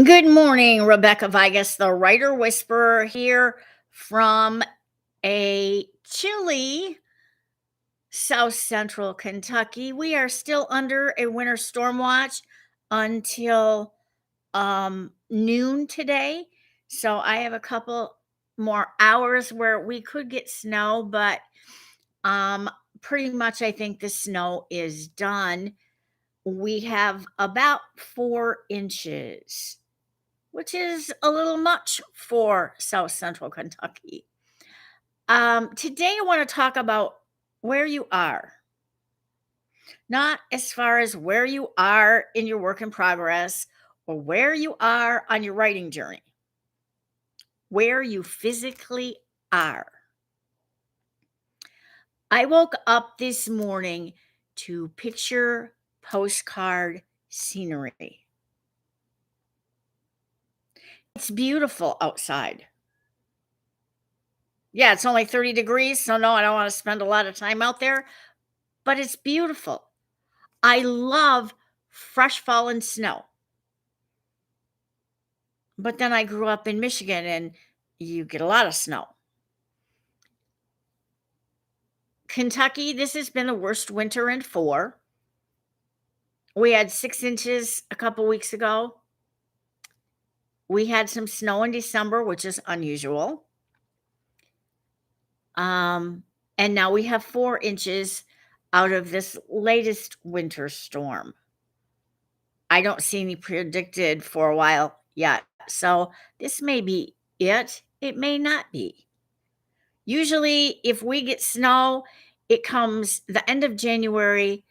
Good morning, Rebecca Vigas, the writer whisperer here from a chilly South Central Kentucky. We are still under a winter storm watch until noon today. So I have a couple more hours where we could get snow, but um pretty much I think the snow is done. We have about 4 inches, which is a little much for South Central Kentucky. Today, I want to talk about where you are, not as far as where you are in your work in progress or where you are on your writing journey, where you physically are. I woke up this morning to picture postcard scenery. It's beautiful outside. Yeah, it's only 30 degrees, so no, I don't wanna spend a lot of time out there, but it's beautiful. I love fresh fallen snow, but then I grew up in Michigan, and you get a lot of snow. Kentucky, this has been the worst winter in 4. We had 6 inches a couple weeks ago. We had some snow in December, which is unusual. Um, and now we have 4 inches out of this latest winter storm. I don't see any predicted for a while yet. So this may be it. It may not be. Usually, if we get snow, it comes the end of January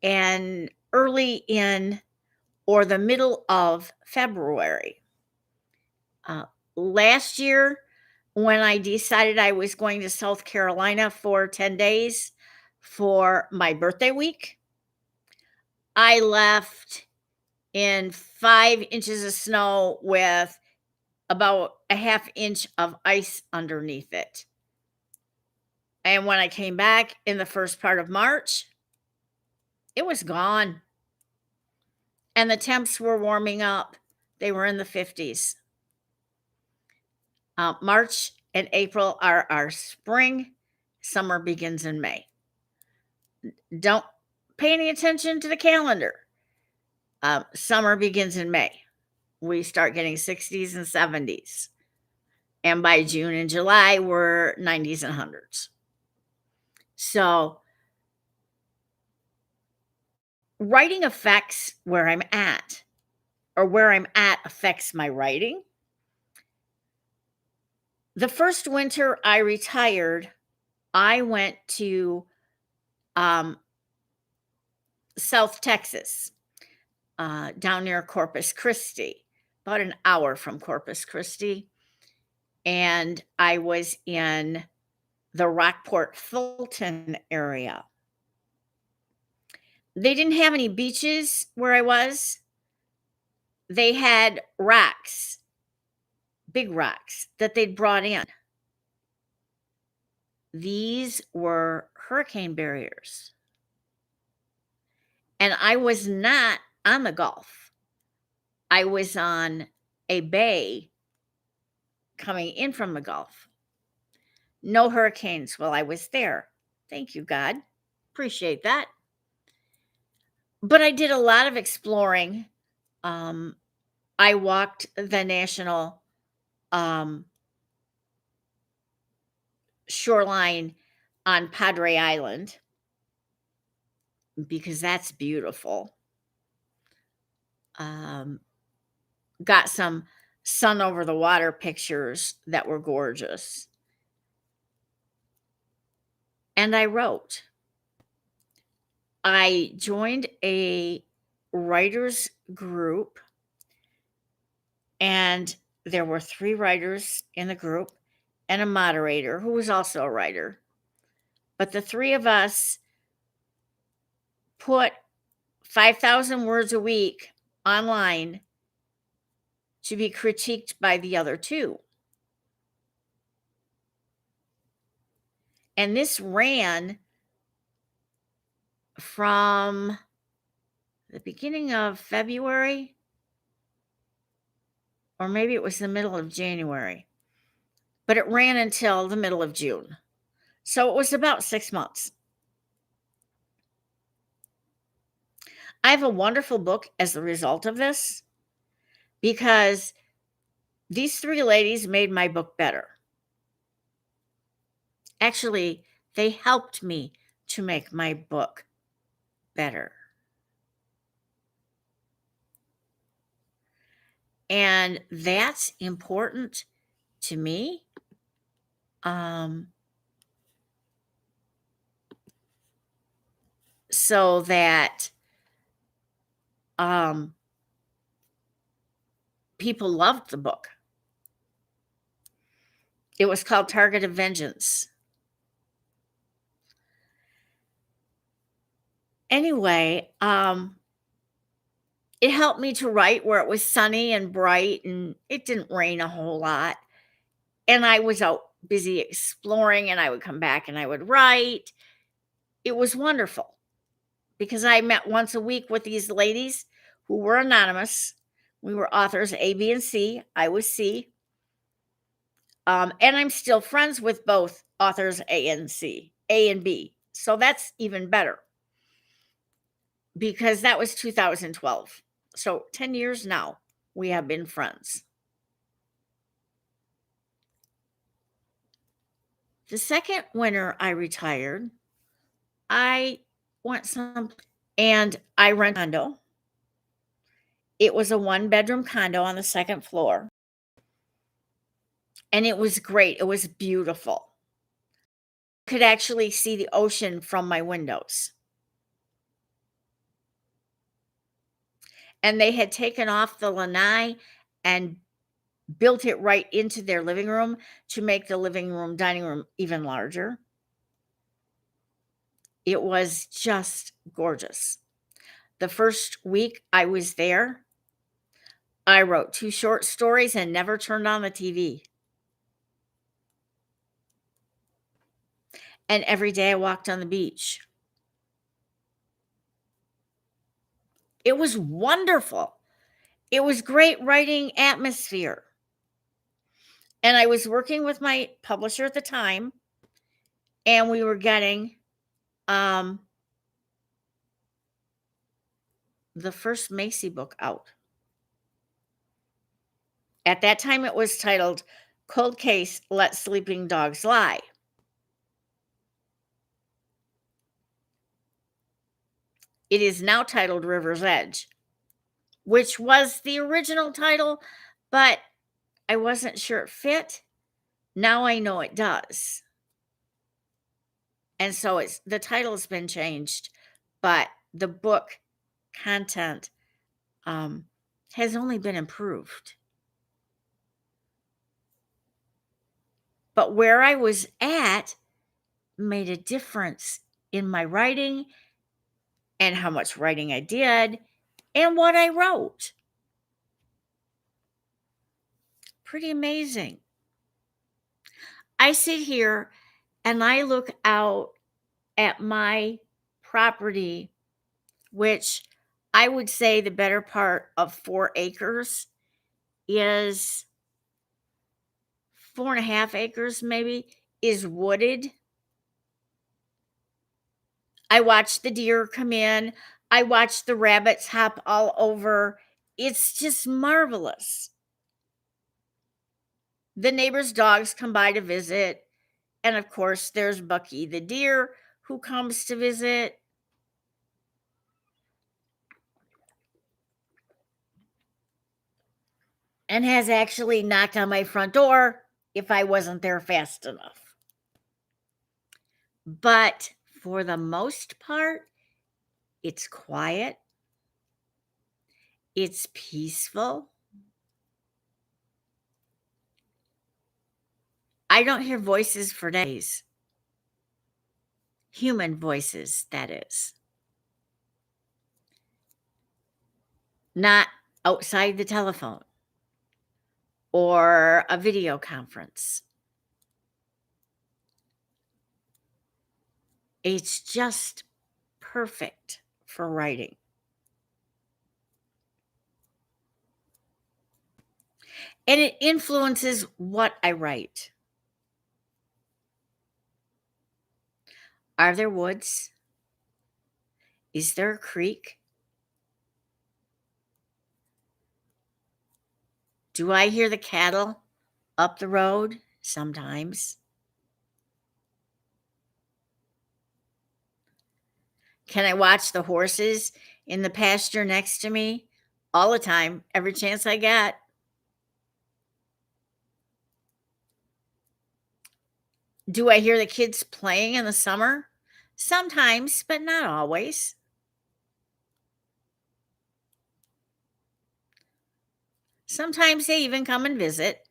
and early in or the middle of February. Uh, Last year, when I decided I was going to South Carolina for 10 days for my birthday week, I left in 5 inches of snow with about a half inch of ice underneath it. And when I came back in the first part of March, it was gone. And the temps were warming up. They were in the 50s. March and April are our spring. Summer begins in May. Don't pay any attention to the calendar. Summer begins in May. We start getting 60s and 70s. And by June and July, we're 90s and 100s. So writing affects where I'm at, or where I'm at affects my writing. The first winter I retired, I went to um, South Texas, down near Corpus Christi, about an hour from Corpus Christi. And I was in the Rockport Fulton area. They didn't have any beaches where I was. They had rocks, big rocks that they'd brought in. These were hurricane barriers. And I was not on the Gulf. I was on a bay coming in from the Gulf. No hurricanes while I was there. Thank you, God. Appreciate that. But I did a lot of exploring. Um, I walked the national um, shoreline on Padre Island because that's beautiful. Um, got some sun over the water pictures that were gorgeous. And I wrote. I joined a writers group, and there were 3 writers in the group and a moderator who was also a writer. But the 3 of us put 5,000 words a week online to be critiqued by the other 2. And this ran from the beginning of February or maybe it was the middle of January, but it ran until the middle of June. So it was about 6 months. I have a wonderful book as a result of this because these 3 ladies made my book better. Actually, they helped me to make my book better. And that's important to me. So that people loved the book. It was called Target of Vengeance. Anyway, it helped me to write where it was sunny and bright and it didn't rain a whole lot. And I was out busy exploring and I would come back and I would write. It was wonderful because I met once a week with these ladies who were anonymous. We were authors A, B, and C. I was C. And I'm still friends with both authors A and C, A and B. So that's even better because that was 2012. So 10 years now, we have been friends. The second winter I retired, I went some and I rent a condo. It was a 1-bedroom condo on the second floor. And it was great. It was beautiful. Could actually see the ocean from my windows. And they had taken off the lanai and built it right into their living room to make the living room, dining room even larger. It was just gorgeous. The first week I was there, I wrote 2 short stories and never turned on the TV. And every day I walked on the beach. It was wonderful. It was great writing atmosphere. And I was working with my publisher at the time, and we were getting the first Macy book out. At that time, it was titled Cold Case, Let Sleeping Dogs Lie. It is now titled River's Edge, which was the original title, but I wasn't sure it fit. Now I know it does. And so the title has been changed, but the book content has only been improved. But where I was at made a difference in my writing and how much writing I did and what I wrote. Pretty amazing. I sit here and I look out at my property, which I would say the better part of 4 acres is 4.5 acres, maybe, is wooded. I watch the deer come in. I watch the rabbits hop all over. It's just marvelous. The neighbor's dogs come by to visit. And of course, there's Bucky the deer who comes to visit. And has actually knocked on my front door if I wasn't there fast enough. But for the most part, it's quiet. It's peaceful. I don't hear voices for days. Human voices, that is. Not outside the telephone or a video conference. It's just perfect for writing. and it influences what I write. Are there woods? Is there a creek? Do I hear the cattle up the road? Sometimes. Can I watch the horses in the pasture next to me? All the time, every chance I get. Do I hear the kids playing in the summer? Sometimes, but not always. Sometimes they even come and visit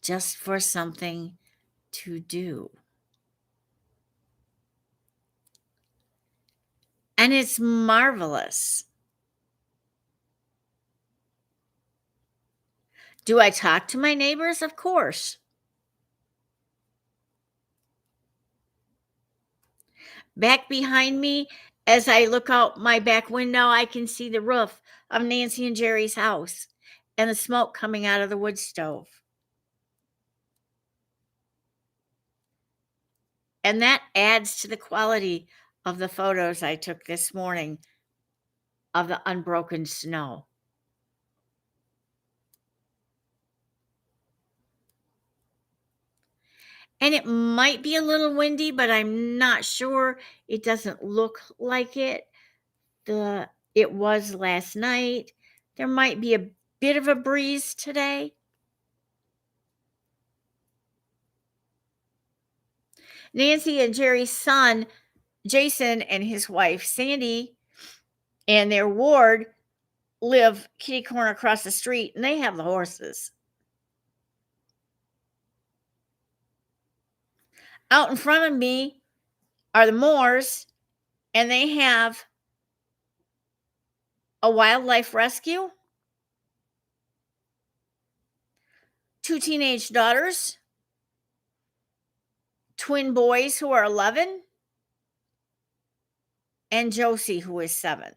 just for something to do. And it's marvelous. Do I talk to my neighbors? Of course. Back behind me, as I look out my back window, I can see the roof of Nancy and Jerry's house and the smoke coming out of the wood stove. And that adds to the quality of the photos I took this morning of the unbroken snow. And it might be a little windy, but I'm not sure. It doesn't look like it. It was last night. There might be a bit of a breeze today. Nancy and Jerry's son, Jason, and his wife, Sandy, and their ward live kitty corner across the street, and they have the horses. Out in front of me are the Moores, and they have a wildlife rescue, 2 teenage daughters, twin boys who are 11, and Josie, who is 7.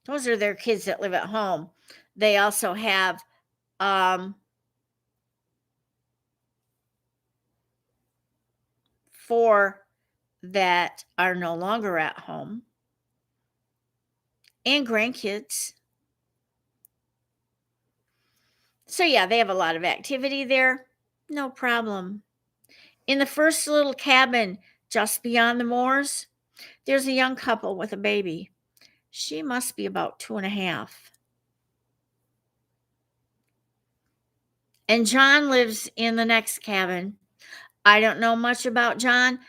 Those are their kids that live at home. They also have 4 that are no longer at home, and grandkids. So, yeah, they have a lot of activity there. No problem. In the first little cabin just beyond the moors, there's a young couple with a baby. She must be about 2.5. And John lives in the next cabin. I don't know much about John.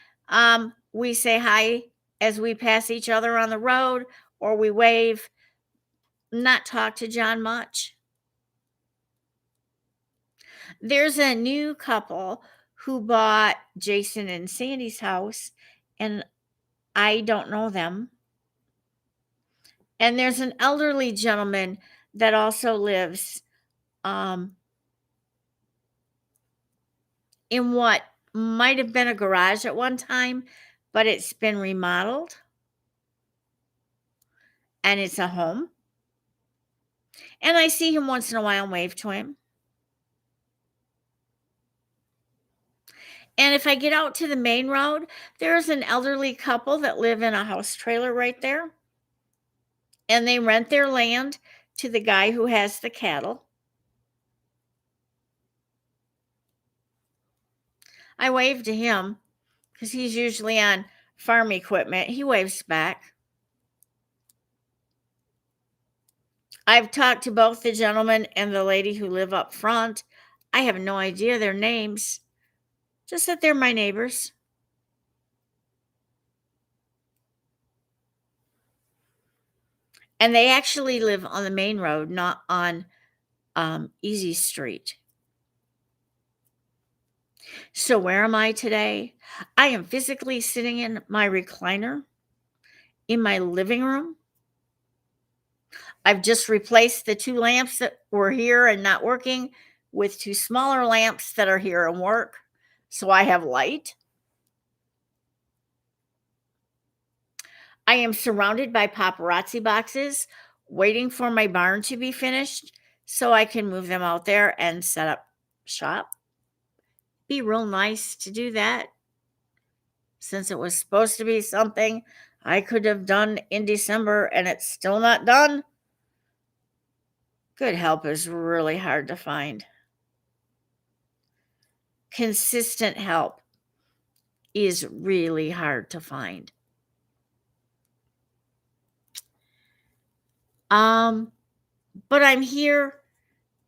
We say hi as we pass each other on the road, or we wave, not talk to John much. There's a new couple who bought Jason and Sandy's house, and I don't know them. And there's an elderly gentleman that also lives in what might have been a garage at one time, but it's been remodeled and it's a home. And I see him once in a while and wave to him. And if I get out to the main road, there's an elderly couple that live in a house trailer right there. And they rent their land to the guy who has the cattle. I wave to him because he's usually on farm equipment. He waves back. I've talked to both the gentleman and the lady who live up front. I have no idea their names, just that they're my neighbors. And they actually live on the main road, not on Easy Street. So, where am I today? I am physically sitting in my recliner in my living room. I've just replaced the 2 lamps that were here and not working with 2 smaller lamps that are here and work. So I have light. I am surrounded by paparazzi boxes waiting for my barn to be finished so I can move them out there and set up shop. Be real nice to do that since it was supposed to be something I could have done in December and it's still not done. Good help is really hard to find. Consistent help is really hard to find. Um, but I'm here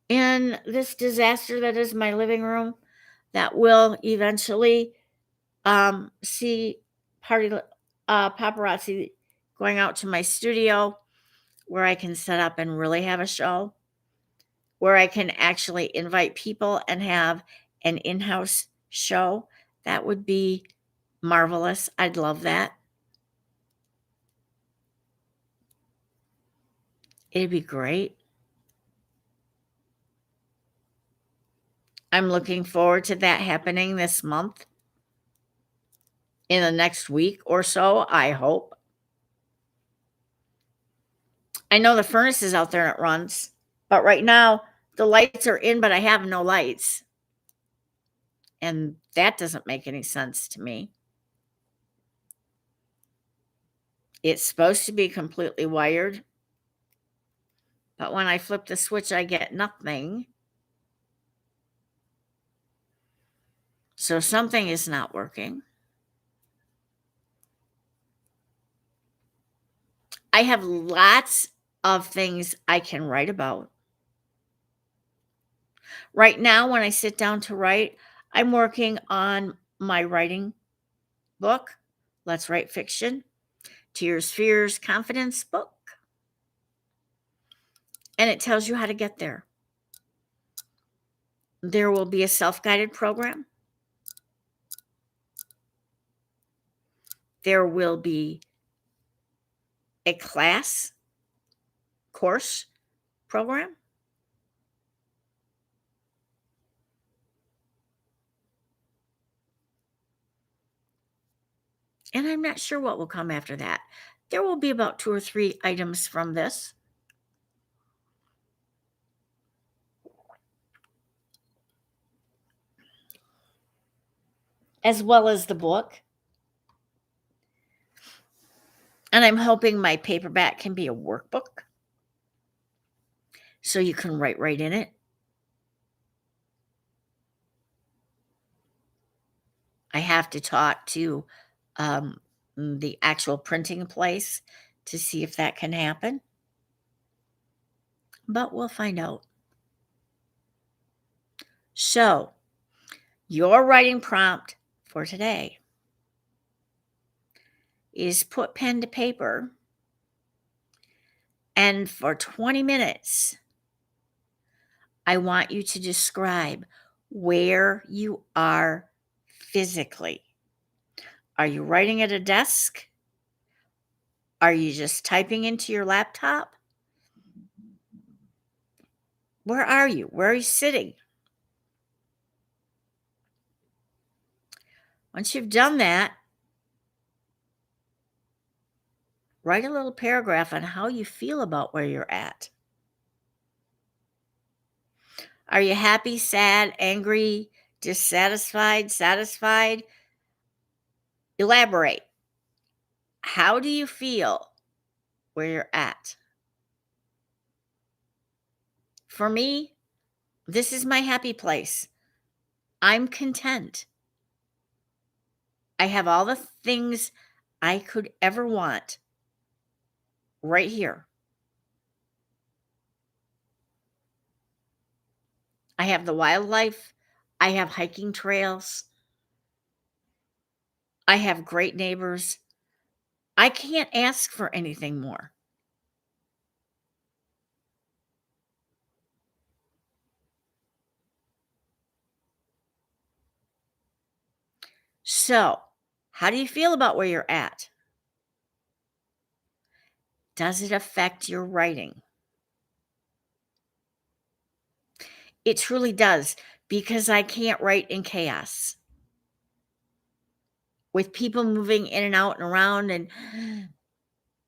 in this disaster that is my living room that will eventually see party paparazzi going out to my studio where I can set up and really have a show, where I can actually invite people and have an in-house show. That would be marvelous. I'd love that. It'd be great. I'm looking forward to that happening this month, in the next week or so, I hope. I know the furnace is out there and it runs, but right now the lights are in, but I have no lights. And that doesn't make any sense to me. It's supposed to be completely wired, but when I flip the switch, I get nothing. So something is not working. I have lots of things I can write about. Right now, when I sit down to write, I'm working on my writing book, Let's Write Fiction, Tears, Fears, Confidence book. And it tells you how to get there. There will be a self-guided program. There will be a class course program. And I'm not sure what will come after that. There will be about 2 or 3 items from this. As well as the book. And I'm hoping my paperback can be a workbook so you can write right in it. I have to talk to the actual printing place to see if that can happen. But we'll find out. So, your writing prompt for today is put pen to paper, and for 20 minutes, I want you to describe where you are physically. Are you writing at a desk? Are you just typing into your laptop? Where are you? Where are you sitting? Once you've done that, write a little paragraph on how you feel about where you're at. Are you happy, sad, angry, dissatisfied, satisfied? Elaborate. How do you feel where you're at? For me, this is my happy place. I'm content. I have all the things I could ever want right here. I have the wildlife. I have hiking trails. I have great neighbors. I can't ask for anything more. So, how do you feel about where you're at? Does it affect your writing? It truly does, because I can't write in chaos. With people moving in and out and around, and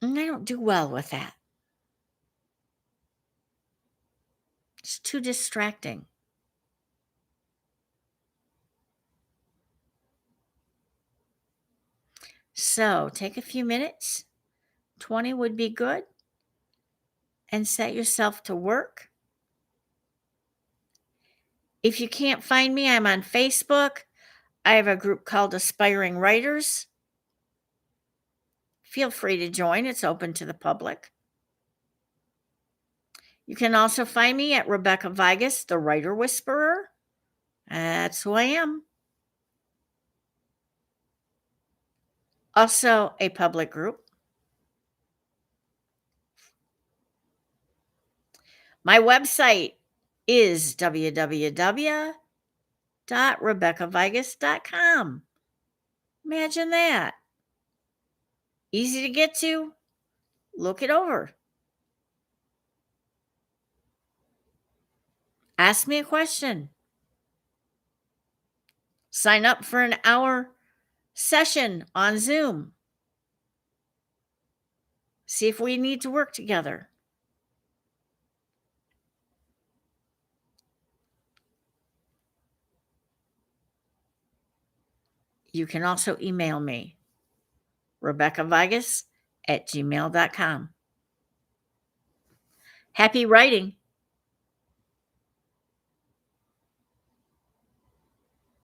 And I don't do well with that. It's too distracting. So take a few minutes, 20 would be good, and set yourself to work. If you can't find me, I'm on Facebook. I have a group called Aspiring Writers. Feel free to join, it's open to the public. You can also find me at Rebecca Vigus, the Writer Whisperer. That's who I am. Also, a public group. My website is www.rebeccavigus.com. Imagine that. Easy to get to. Look it over. Ask me a question. Sign up for an hour session on Zoom. See if we need to work together. You can also email me, RebeccaVigus@gmail.com. Happy writing.